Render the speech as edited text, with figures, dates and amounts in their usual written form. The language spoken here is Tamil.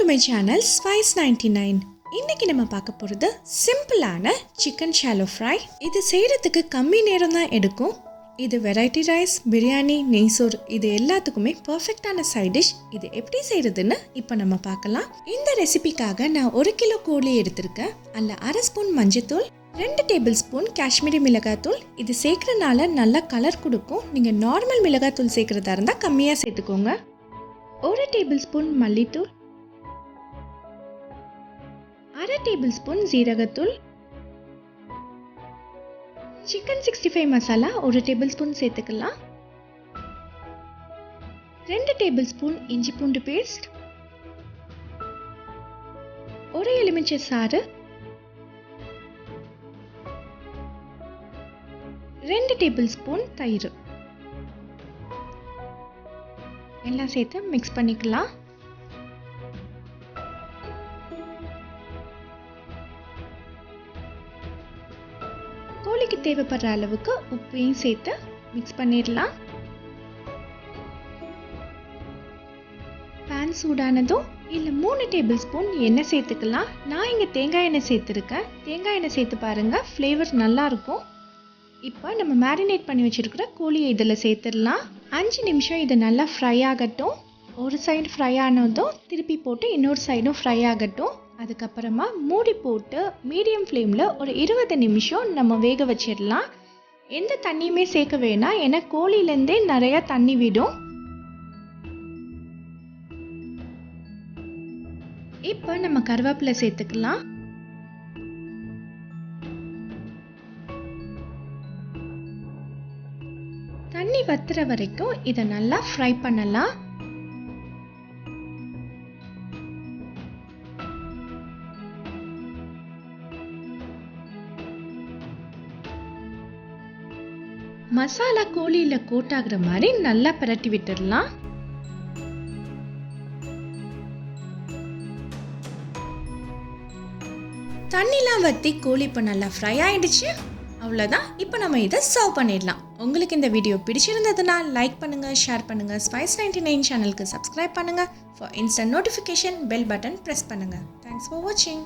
to my channel Spice99. இன்னைக்கு நம்ம பார்க்க போறது சிம்பிளான சிக்கன் ஷாலோ ஃப்ரை. இது செய்யறதுக்கு கம்மி நேரம் தான் எடுக்கும். இது வெரைட்டி ரைஸ், பிரியாணி, நெய்சோர் இது எல்லாத்துக்குமே பெர்ஃபெக்ட்டான சைட் டிஷ். இது எப்படி செய்யறதுன்னு இப்போ நம்ம பார்க்கலாம். இந்த ரெசிபிக்காக நான் 1 கிலோ கோழி எடுத்திருக்கேன். அதில் 1/2 ஸ்பூன் மஞ்சத்தூள், 2 டேபிள் ஸ்பூன் காஷ்மீரி மிளகாத்தூள். இது சேர்க்கறனால நல்ல கலர் கொடுக்கும். நீங்கள் நார்மல் மிளகாத்தூள் சேர்க்கறதா இருந்தால் கம்மியாக சேர்த்துக்கோங்க. 1 டேபிள் ஸ்பூன் மல்லித்தூள், 1/2 டேபிள் ஸ்பூன் ஜீரகத்தூள், சிக்கன் 65 மசாலா 1 டேபிள் ஸ்பூன் சேர்த்துக்கலாம், 2 டேபிள் ஸ்பூன் இஞ்சி பூண்டு பேஸ்ட், 1 எலுமிச்சை சாறு, 2 டேபிள் ஸ்பூன் தயிர் எல்லாம் சேர்த்து மிக்ஸ் பண்ணிக்கலாம். கோழிக்கு தேவைப்படுற அளவுக்கு உப்பையும் சேர்த்து மிக்ஸ் பண்ணிடலாம். பேன் சூடானதும் இல்லை 3 டேபிள் ஸ்பூன் எண்ணெய் சேர்த்துக்கலாம். நான் இங்கே தேங்காய் எண்ணெய் சேர்த்துருக்கேன். தேங்காய் எண்ணெய் சேர்த்து பாருங்கள், ஃப்ளேவர் நல்லாயிருக்கும். இப்போ நம்ம மேரினேட் பண்ணி வச்சுருக்கிற கோழியை இதில் சேர்த்துடலாம். 5 நிமிஷம் இது நல்லா ஃப்ரை ஆகட்டும். ஒரு சைடு ஃப்ரை ஆனதும் திருப்பி போட்டு இன்னொரு சைடும் ஃப்ரை ஆகட்டும். அதுக்கப்புறமா மூடி போட்டு மீடியம் ஃப்ளேமில் ஒரு 20 நிமிஷம் நம்ம வேக வச்சிடலாம். எந்த தண்ணியுமே சேர்க்க வேணாம், ஏன்னா கோழிலேருந்தே நிறையா தண்ணி விடும். இப்போ நம்ம கருவேப்பிலை சேர்த்துக்கலாம். தண்ணி வத்துற வரைக்கும் இதை நல்லா ஃப்ரை பண்ணலாம். மசாலா கோழியில கோட் ஆகுற மாதிரி நல்லா பிரட்டி விட்டுடலாம். தண்ணிலாம் வத்தி கோழி இப்போ நல்லா ஃப்ரை ஆயிடுச்சு. அவ்வளோதான். இப்போ நம்ம இதை சர்வ் பண்ணிடலாம். உங்களுக்கு இந்த வீடியோ பிடிச்சிருந்ததுன்னா லைக் பண்ணுங்கள், ஷேர் பண்ணுங்கள், Spice99 சேனலுக்கு சப்ஸ்கிரைப் பண்ணுங்கள். For instant notification bell button press பண்ணுங்கள். தேங்க்ஸ் ஃபார் வாட்சிங்.